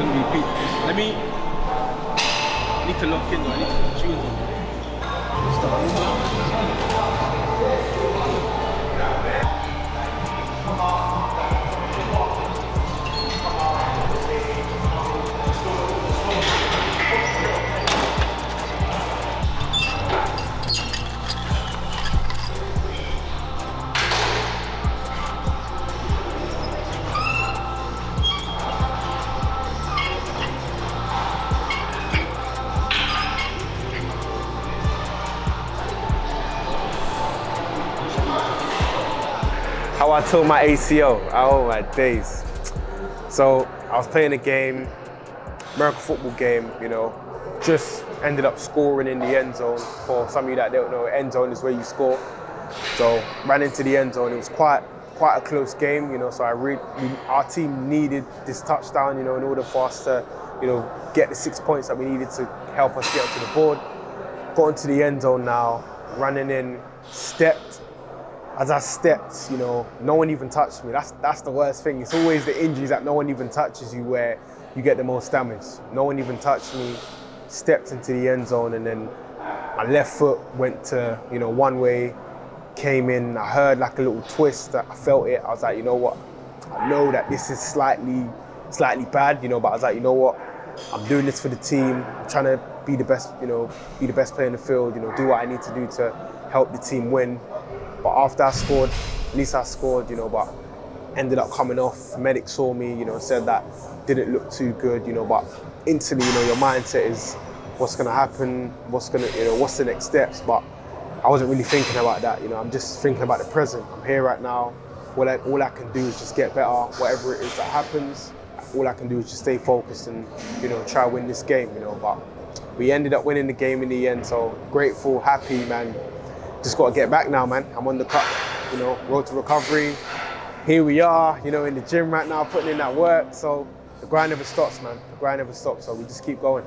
gonna be peak. Let me need to lock in though. I need to put the tunes on. How I tore my ACL, oh my days. So I was playing a game, American football game, you know, just ended up scoring in the end zone. For some of you that don't know, end zone is where you score. So ran into the end zone, it was quite a close game, you know, so our team needed this touchdown, you know, in order for us to, you know, get the 6 points that we needed to help us get up to the board. Got into the end zone now, running in, stepped. As I stepped, you know, no one even touched me. That's the worst thing. It's always the injuries that no one even touches you where you get the most damage. No one even touched me, stepped into the end zone, and then my left foot went to, you know, one way, came in, I heard like a little twist, I felt it. I was like, you know what, I know that this is slightly bad, you know, but I was like, you know what, I'm doing this for the team. I'm trying to be the best, you know, be the best player in the field, you know, do what I need to do to help the team win. But after I scored, at least I scored, you know, but ended up coming off. Medic saw me, you know, said that didn't look too good, you know, but instantly, you know, your mindset is what's gonna happen, what's the next steps. But I wasn't really thinking about that, you know, I'm just thinking about the present. I'm here right now. All I can do is just get better, whatever it is that happens. All I can do is just stay focused and, you know, try to win this game, you know, but we ended up winning the game in the end, so grateful, happy, man. Just got to get back now, man. I'm on the cut, you know, road to recovery. Here we are, you know, in the gym right now, putting in that work. So the grind never stops, man. The grind never stops, so we just keep going.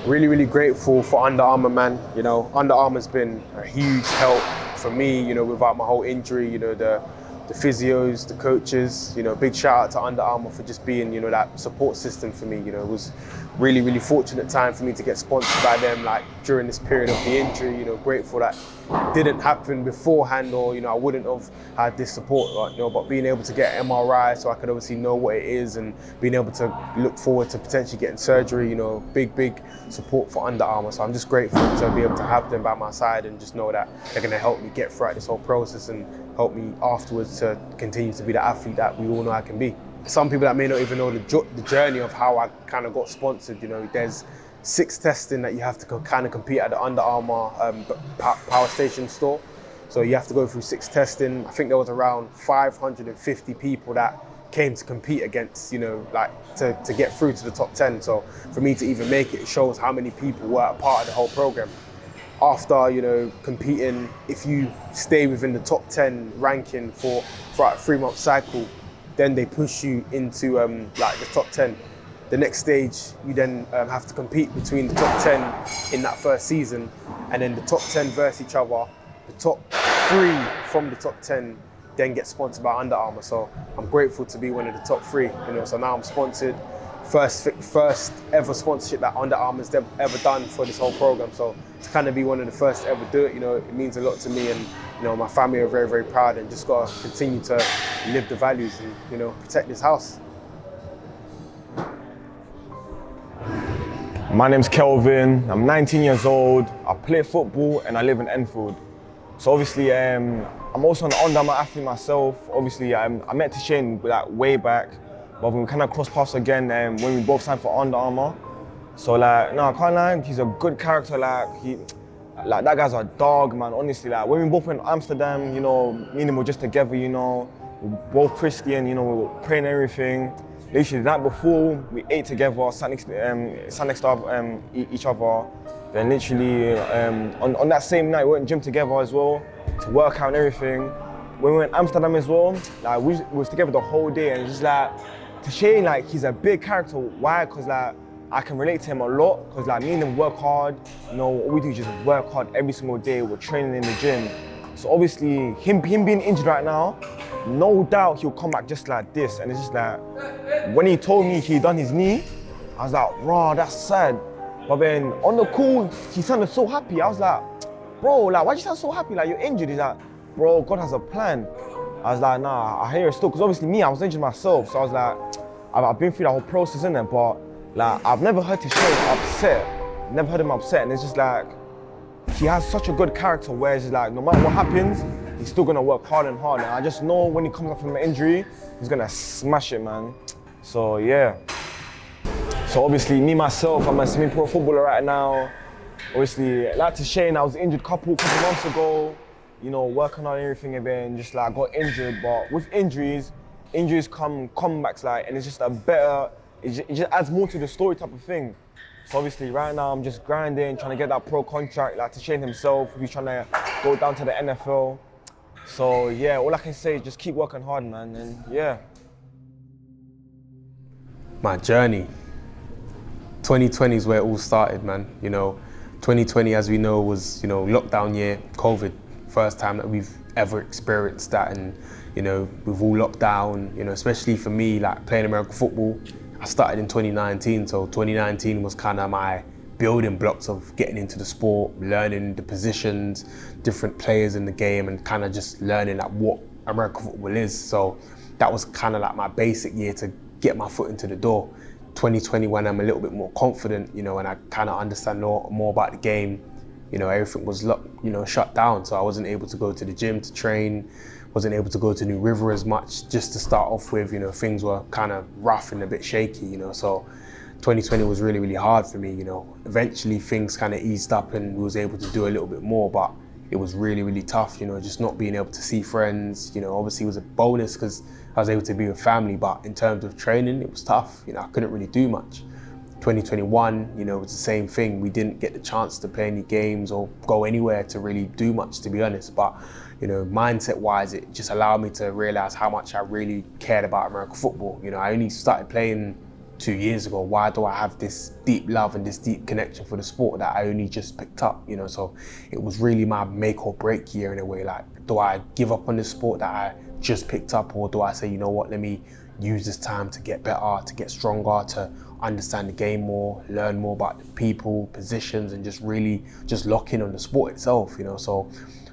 Really grateful for Under Amour, man. You know, Under Amour's been a huge help for me, you know, without my whole injury, you know, the physios, the coaches, you know, big shout out to Under Amour for just being, you know, that support system for me. You know, it was really fortunate time for me to get sponsored by them, like during this period of the injury, you know, grateful that didn't happen beforehand, or, you know, I wouldn't have had this support, right, you know, but being able to get an MRI so I could obviously know what it is, and being able to look forward to potentially getting surgery, you know, big support for Under Amour. So I'm just grateful to be able to have them by my side and just know that they're gonna help me get throughout this whole process and help me afterwards to continue to be the athlete that we all know I can be. Some people that may not even know the journey of how I kind of got sponsored, you know, there's 6 testing that you have to kind of compete at the Under Amour power station store. So you have to go through 6 testing. I think there was around 550 people that came to compete against, you know, like to get through to the top 10. So for me to even make it, it shows how many people were a part of the whole program. After, you know, competing, if you stay within the top 10 ranking for a 3-month cycle, then they push you into like the top 10. The next stage, you then have to compete between the top 10 in that first season, and then the top 10 versus each other. The top 3 from the top 10 then get sponsored by Under Amour. So I'm grateful to be one of the top 3. You know, so now I'm sponsored. First ever sponsorship that Under Amour's ever done for this whole program. So to kind of be one of the first to ever do it, you know, it means a lot to me, and, you know, my family are very proud, and just got to continue to live the values and, you know, protect this house. My name's Kelvin, I'm 19 years old, I play football and I live in Enfield. So obviously I'm also an Under Amour athlete myself. Obviously I met Toshane like way back, but we kind of crossed paths again when we both signed for Under Amour. So like, no, I can't lie, he's a good character, like that guy's a dog, man, honestly. Like when we both went to Amsterdam, you know, me and him were just together, you know, we're both Christian, you know, we were praying and everything. Literally, the night before, we ate together, sat next to each other. Then literally, on that same night, we went to gym together as well, to work out and everything. When we went to Amsterdam as well, like we was together the whole day, and it's just like, Toshane, like he's a big character. Why? Cause like I can relate to him a lot. Cause like me and him work hard. You know, what we do is just work hard every single day. We're training in the gym. So obviously, him being injured right now, no doubt he'll come back just like this. And it's just like, when he told me he done his knee, I was like, raw, that's sad. But then on the call, he sounded so happy. I was like, bro, like why do you sound so happy? Like you're injured. He's like, bro, God has a plan. I was like, nah, I hear it still. Because obviously me, I was injured myself. So I was like, I've been through that whole process in there, but like I've never heard his show upset. Never heard him upset. And it's just like, he has such a good character where it's just like, no matter what happens, he's still gonna work hard and hard. And I just know when he comes up from an injury, he's gonna smash it, man. So yeah. So obviously me, myself, I'm a semi-pro footballer right now. Obviously, like Toshane, I was injured a couple months ago, you know, working on everything and then just like got injured. But with injuries come comebacks, like, and it's just a better, it just adds more to the story type of thing. So obviously right now I'm just grinding, trying to get that pro contract, like Toshane himself, he's trying to go down to the NFL. So yeah, all I can say is just keep working hard, man, and yeah. My journey. 2020 is where it all started, man. You know, 2020, as we know, was, you know, lockdown year, COVID, first time that we've ever experienced that, and, you know, we've all locked down, you know, especially for me, like playing American football. I started in 2019, so 2019 was kind of my building blocks of getting into the sport, learning the positions, different players in the game, and kind of just learning like what American football is. So that was kind of like my basic year to get my foot into the door. 2020, when I'm a little bit more confident, you know, and I kind of understand more about the game, you know, everything was shut down. So I wasn't able to go to the gym to train, wasn't able to go to New River as much. Just to start off with, you know, things were kind of rough and a bit shaky, you know, so 2020 was really, really hard for me, you know. Eventually things kind of eased up and we was able to do a little bit more, but it was really, really tough, you know, just not being able to see friends. You know, obviously it was a bonus because I was able to be with family, but in terms of training, it was tough. You know, I couldn't really do much. 2021, you know, it was the same thing. We didn't get the chance to play any games or go anywhere to really do much, to be honest. But, you know, mindset-wise, it just allowed me to realize how much I really cared about American football. You know, I only started playing 2 years ago. Why do I have this deep love and this deep connection for the sport that I only just picked up, you know? So it was really my make or break year in a way. Like, do I give up on the sport that I just picked up, or do I say, you know what, let me use this time to get better, to get stronger, to understand the game more, learn more about the people, positions, and just really just lock in on the sport itself, you know? So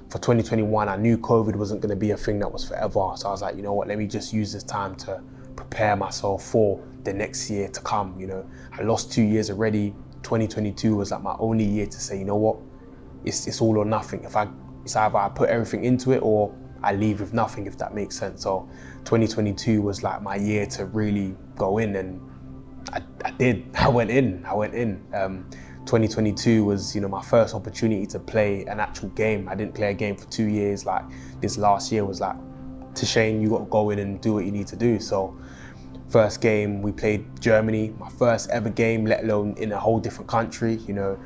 for 2021, I knew COVID wasn't gonna be a thing that was forever. So I was like, you know what, let me just use this time to prepare myself for the next year to come, you know. I lost 2 years already. 2022 was like my only year to say, you know what, it's all or nothing. It's either I put everything into it or I leave with nothing, if that makes sense. So 2022 was like my year to really go in, and I did. I went in. 2022 was, you know, my first opportunity to play an actual game. I didn't play a game for 2 years. Like, this last year was like, Toshane, you got to go in and do what you need to do. So first game, we played Germany, my first ever game, let alone in a whole different country, you know.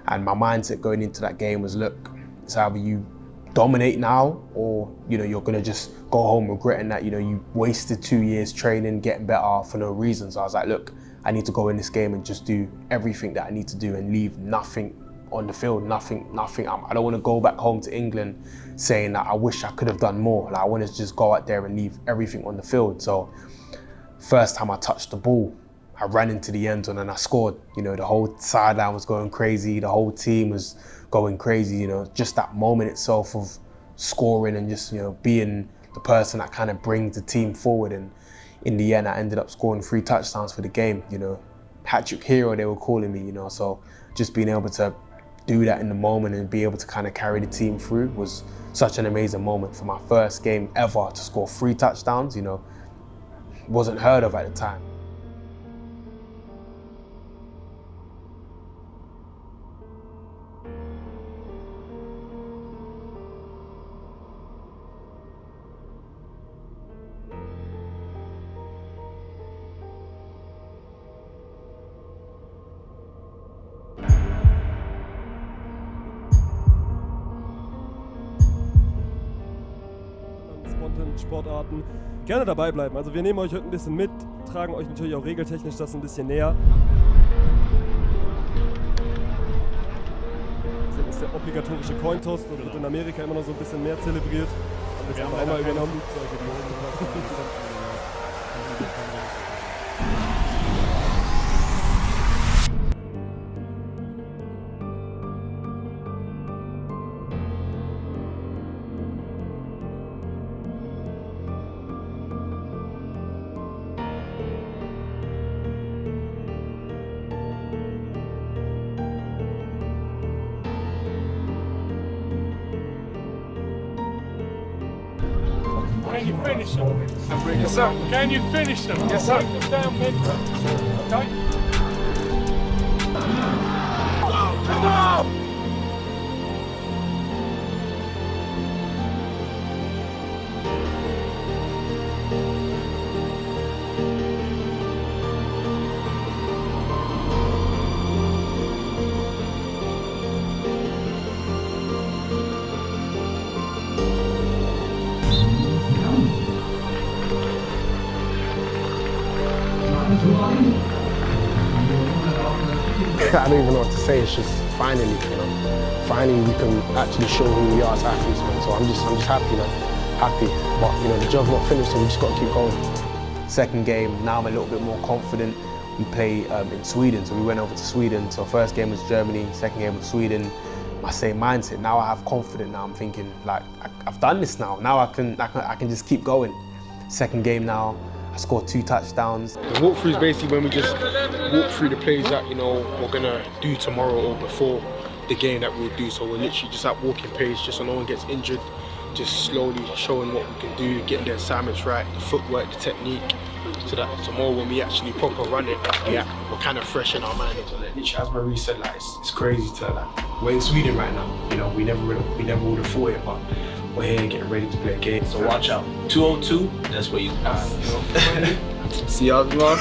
And my mindset going into that game was, look, it's either you dominate now, or, you know, you're gonna just go home regretting that, you know, you wasted 2 years training, getting better for no reason. So I was like, look, I need to go in this game and just do everything that I need to do and leave nothing on the field, nothing. I don't want to go back home to England saying that I wish I could have done more. Like, I want to just go out there and leave everything on the field. So first time I touched the ball, I ran into the end zone and I scored. You know, the whole sideline was going crazy, the whole team was going crazy, you know, just that moment itself of scoring and just, you know, being the person that kind of brings the team forward. And in the end, I ended up scoring 3 touchdowns for the game, you know. Hat-trick hero, they were calling me, you know. So just being able to do that in the moment and be able to kind of carry the team through was such an amazing moment. For my first game ever to score 3 touchdowns, you know, wasn't heard of at the time. anderen Sportarten, gerne dabei bleiben. Also wir nehmen euch heute ein bisschen mit, tragen euch natürlich auch regeltechnisch das ein bisschen näher. Das ist der obligatorische Cointoss, das wird in Amerika immer noch so ein bisschen mehr zelebriert. Das haben wir auch mal übernommen. Can you finish them? Yes, sir. Can you finish them? Yes, sir. Break them down mid. Okay? I don't even know what to say. It's just finally, you know, finally we can actually show who we are as athletes, man. So I'm just happy, man. Happy, but you know the job's not finished, so we just got to keep going. Second game, now I'm a little bit more confident. We play in Sweden, so we went over to Sweden. So first game was Germany, second game was Sweden. My same mindset. Now I have confidence. Now I'm thinking like I've done this now. Now I can just keep going. Second game now. I scored 2 touchdowns. The walkthrough is basically when we just walk through the plays that, you know, we're gonna do tomorrow or before the game that we'll do. So we're literally just at walking pace, just so no one gets injured, just slowly showing what we can do, getting the assignments right, the footwork, the technique, so that tomorrow when we actually proper run it, we're kind of fresh in our mind. So literally, as Marie said, like it's crazy to like we're in Sweden right now. You know, we never would have thought it, but we're here getting ready to play a game. So watch out. 202, that's where you See y'all tomorrow.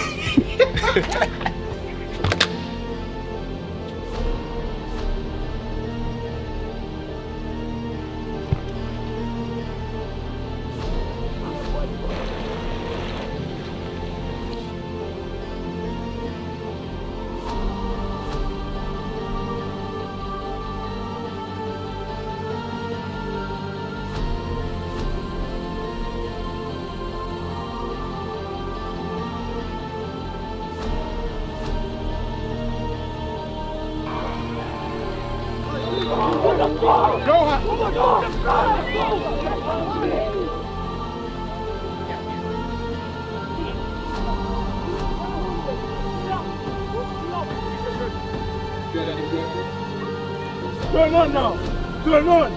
Turn on now! Turn on!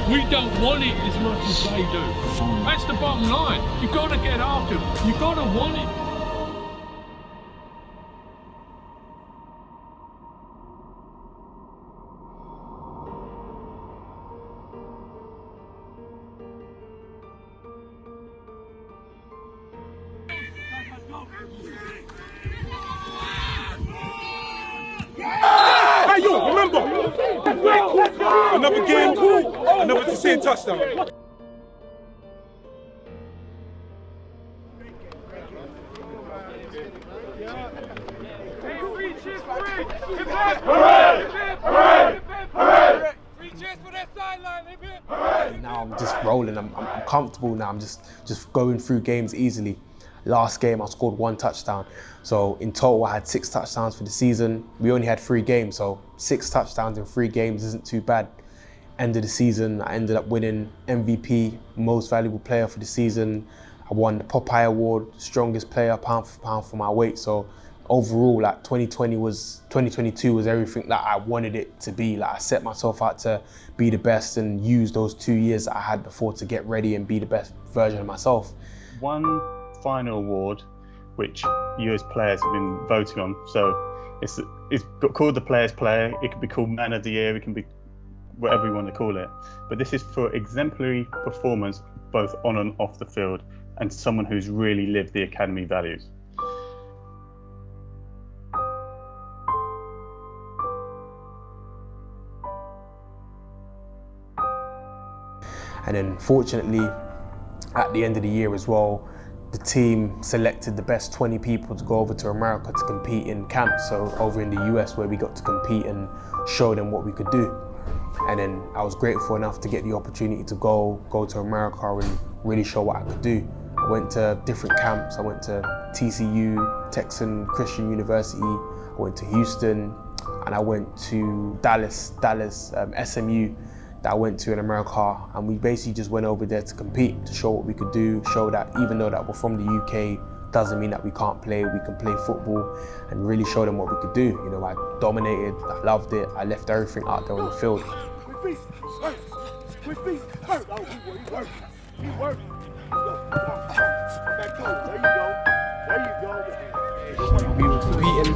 We don't want it as much as they do. That's the bottom line. You've got to get after it. You've got to want it. Hey, yo, remember, another game, another Toshane touchdown. Now I'm just rolling. I'm comfortable now. I'm just going through games easily. Last game I scored 1 touchdown. So in total I had 6 touchdowns for the season. We only had 3 games, so 6 touchdowns in 3 games isn't too bad. End of the season, I ended up winning MVP, most valuable player for the season. I won the Popeye Award, strongest player pound for pound for my weight. So overall, like 2022 was everything that I wanted it to be. Like I set myself out to be the best and use those 2 years that I had before to get ready and be the best version of myself. One final award, which you as players have been voting on. So it's called the Player's Player. It could be called Man of the Year. It can be whatever you want to call it. But this is for exemplary performance, both on and off the field, and someone who's really lived the academy values. And then fortunately, at the end of the year as well, the team selected the best 20 people to go over to America to compete in camps, so over in the US, where we got to compete and show them what we could do. And then I was grateful enough to get the opportunity to go to America and really show what I could do. I went to different camps. I went to TCU, Texan Christian University. I went to Houston, and I went to Dallas, SMU, that I went to in America. And we basically just went over there to compete, to show what we could do, show that even though that we're from the UK, doesn't mean that we can't play. We can play football, and really show them what we could do. You know, I dominated, I loved it. I left everything out there on the field. We were competing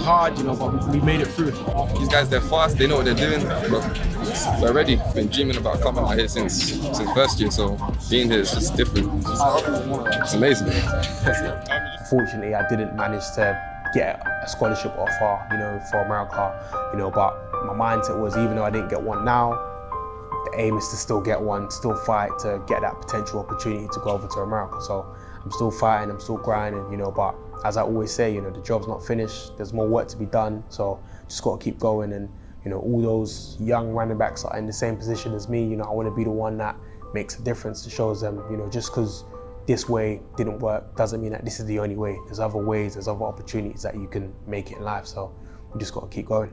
hard, you know, but we made it through. These guys, they're fast, they know what they're doing, but we're ready. Been dreaming about coming out here since first year, so being here is just different. It's amazing. Unfortunately, I didn't manage to get a scholarship offer, you know, for America, you know, but my mindset was, even though I didn't get one now, the aim is to still get one, still fight to get that potential opportunity to go over to America. So I'm still fighting, I'm still grinding, you know, but as I always say, you know, the job's not finished, there's more work to be done, so just got to keep going. And, you know, all those young running backs are in the same position as me, you know, I want to be the one that makes a difference. It shows them, you know, just because this way didn't work doesn't mean that this is the only way. There's other ways, there's other opportunities that you can make it in life, so we just got to keep going.